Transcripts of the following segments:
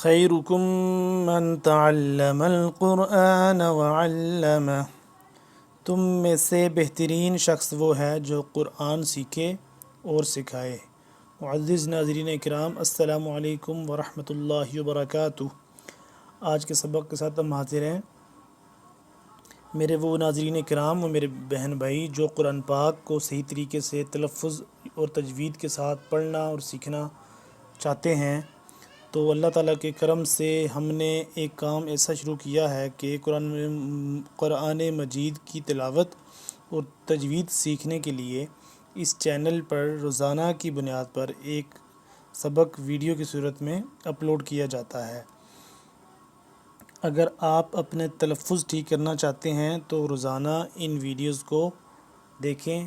خیرکم من تعلم القرآن وعلمہ، تم میں سے بہترین شخص وہ ہے جو قرآن سیکھے اور سکھائے۔ معزز ناظرین اکرام، السلام علیکم ورحمۃ اللہ وبرکاتہ۔ آج کے سبق کے ساتھ ہم حاضر ہیں۔ میرے وہ ناظرین اکرام و میرے بہن بھائی جو قرآن پاک کو صحیح طریقے سے تلفظ اور تجوید کے ساتھ پڑھنا اور سیکھنا چاہتے ہیں، تو اللہ تعالیٰ کے کرم سے ہم نے ایک کام ایسا شروع کیا ہے کہ قرآن مجید کی تلاوت اور تجوید سیکھنے کے لیے اس چینل پر روزانہ کی بنیاد پر ایک سبق ویڈیو کی صورت میں اپلوڈ کیا جاتا ہے۔ اگر آپ اپنے تلفظ ٹھیک کرنا چاہتے ہیں تو روزانہ ان ویڈیوز کو دیکھیں۔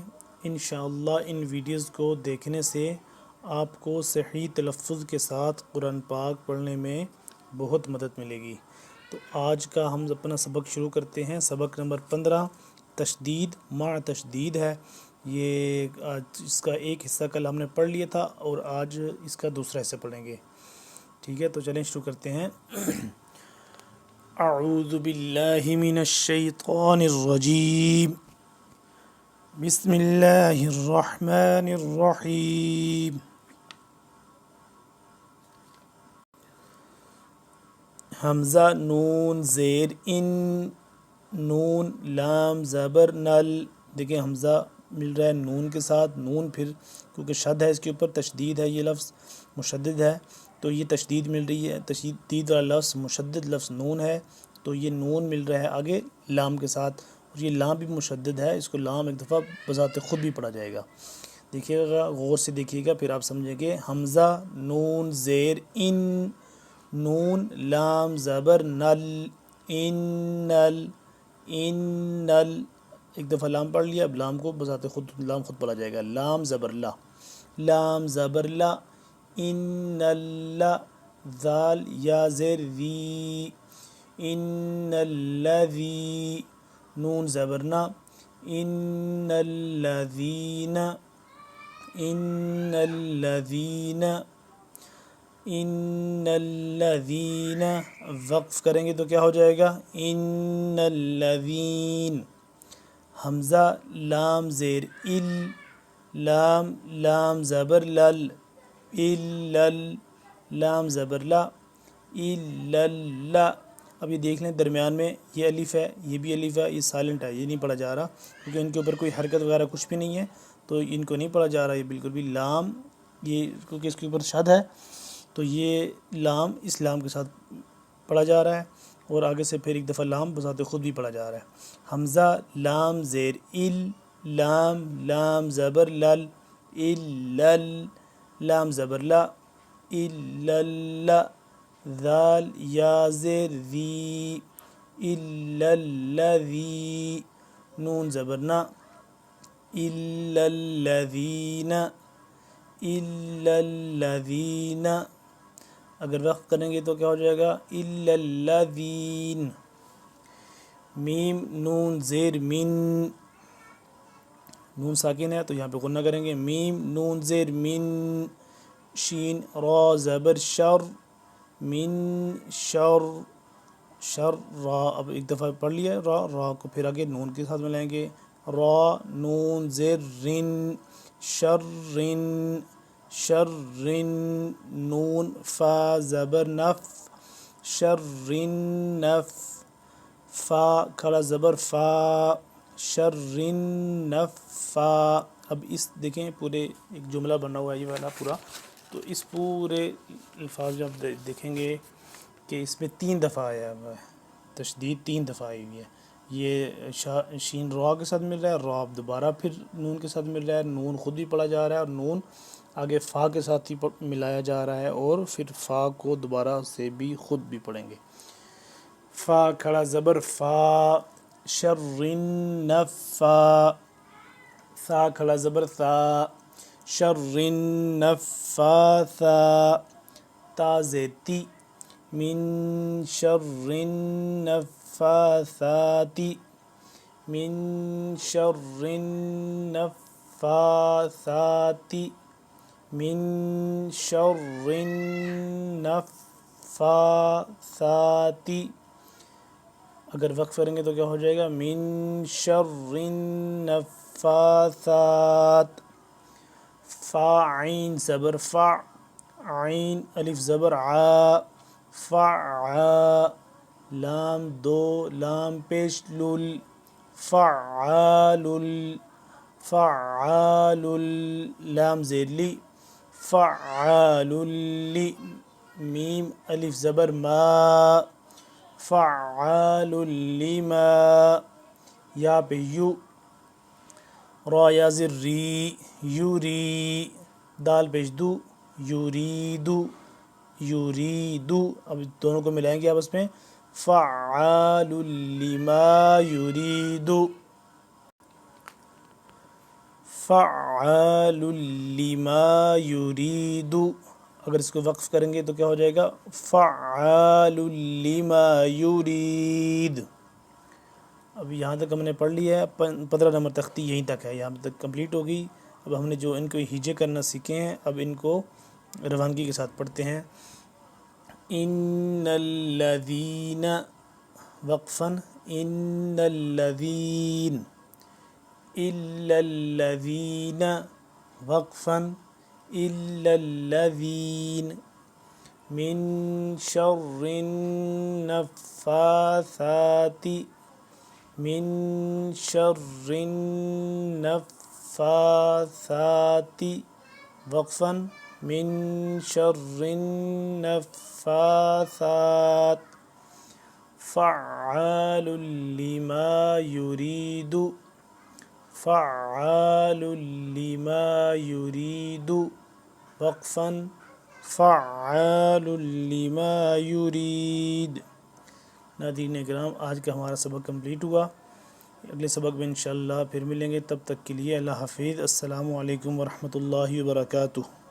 انشاءاللہ ان ویڈیوز کو دیکھنے سے آپ کو صحیح تلفظ کے ساتھ قرآن پاک پڑھنے میں بہت مدد ملے گی۔ تو آج کا ہم اپنا سبق شروع کرتے ہیں۔ سبق نمبر 15 تشدید مع تشدید ہے۔ یہ اس کا ایک حصہ کل ہم نے پڑھ لیا تھا اور آج اس کا دوسرا حصہ پڑھیں گے۔ ٹھیک ہے، تو چلیں شروع کرتے ہیں۔ اعوذ باللہ من الشیطان الرجیم، بسم اللہ الرحمن الرحیم۔ حمزہ نون زیر ان، نون لام زبر نل۔ دیکھیں حمزہ مل رہا ہے نون کے ساتھ، نون پھر کیونکہ شد ہے اس کے اوپر، تشدید ہے، یہ لفظ مشدد ہے تو یہ تشدید مل رہی ہے۔ تشدید والا لفظ مشدد لفظ نون ہے تو یہ نون مل رہا ہے آگے لام کے ساتھ، اور یہ لام بھی مشدد ہے، اس کو لام ایک دفعہ بذات خود بھی پڑھا جائے گا۔ دیکھیے گا، غور سے دیکھیے گا، پھر آپ سمجھیں گے۔ حمزہ نون زیر ان، نون لام زبر نل، ان نل، ان نل، ایک دفعہ لام پڑھ لیا، اب لام کو بذات خود لام خود پڑھا جائے گا۔ لام زبر لا، لام زبر لا، ان اللہ، ذال یا زیر ذی، ان الذی، نون زبر نا، ان الذین، ان الذین، ان الذین، وقف کریں گے تو کیا ہو جائے گا؟ ان الذین۔ حمزہ لام زیر ال، لام لام زبر لل، الل، لام زبر لا، الل۔ اب یہ دیکھ لیں درمیان میں یہ الف ہے، یہ بھی الف ہے، یہ سائلنٹ ہے، یہ نہیں پڑھا جا رہا کیونکہ ان کے اوپر کوئی حرکت وغیرہ کچھ بھی نہیں ہے تو ان کو نہیں پڑھا جا رہا۔ یہ بالکل بھی لام، یہ کیونکہ اس کے اوپر شد ہے تو یہ لام اس لام کے ساتھ پڑھا جا رہا ہے، اور آگے سے پھر ایک دفعہ لام بذات خود بھی پڑھا جا رہا ہے۔ حمزہ لام زیر ال، لام لام زبر لل، الل، لام زبر لا، الل، ذال یا زیر ذی، الا الذی، نون زبر نا، الا الذین، الا الذین۔ اگر وقف کریں گے تو کیا ہو جائے گا؟ الا الذین۔ میم نون زیر من، نون ساکن ہے تو یہاں پہ غنہ کریں گے۔ میم نون زیر من، شین را زبر شر، من شر، شر را، اب ایک دفعہ پڑھ لیا را، را کو پھر آگے نون کے ساتھ ملائیں گے۔ را نون زیر رن، شر رن، شر رن، نون فا زبر نف، شر رن نف، فا کھڑا زبر فا، شر رن نف فا۔ اب اس دیکھیں پورے ایک جملہ بنا ہوا ہے یہ والا پورا، تو اس پورے الفاظ جب دیکھیں گے کہ اس میں 3 دفعہ آیا ہے تشدید، 3 دفعہ آئی ہوئی ہے۔ یہ شین را کے ساتھ مل رہا ہے، را دوبارہ پھر نون کے ساتھ مل رہا ہے، نون خود بھی پڑھا جا رہا ہے، اور نون آگے فا کے ساتھ ہی ملایا جا رہا ہے، اور پھر فا کو دوبارہ سے بھی خود بھی پڑھیں گے۔ فا کھڑا زبر فا، شر نفا، ثا کھڑا زبر ثا، شر نفاثا، تا زیر تی، من شر النفاثات، من شر النفاثات، من شر النفاثات، النفاثاتی، اگر وقف کریں گے تو کیا ہو جائے گا؟ من شر النفاثات. فا عین زبر فا، عین الف زبر عا، فعا، لام دو لام پیش لل، فعال، فعال، لام زیر لی، فعال لی، میم الف زبر ما، فعال لما، یا پہ یو، را یا زر ری، یوری، دال پیش دو، یوریدو، یوریدو. اب دونوں کو ملائیں گے آپس میں، فعال لما یریدو، فعال لما یریدو. اگر اس کو وقف کریں گے تو کیا ہو جائے گا؟ فعال لما یرید. اب یہاں تک ہم نے پڑھ لیا ہے، 15 نمبر تختی یہیں تک ہے، یہاں تک کمپلیٹ ہو گئی. اب ہم نے جو ان کو ہجے کرنا سیکھے ہیں، اب ان کو روانگی کے ساتھ پڑھتے ہیں. ان الذین، وقفاً، ان الذین، الا الذین، وقفاً، الا الذین، من شر النفاثات، من شر النفاثات، وقفاً، من شر النفاثات، فعال لما يريد، فعال لما يريد، وقفاً، فعال لما يريد. ناظرین کرام، آج کا ہمارا سبق کمپلیٹ ہوا. اگلے سبق میں انشاءاللہ پھر ملیں گے. تب تک کے لیے اللہ حافظ. السلام علیکم ورحمۃ اللہ وبرکاتہ.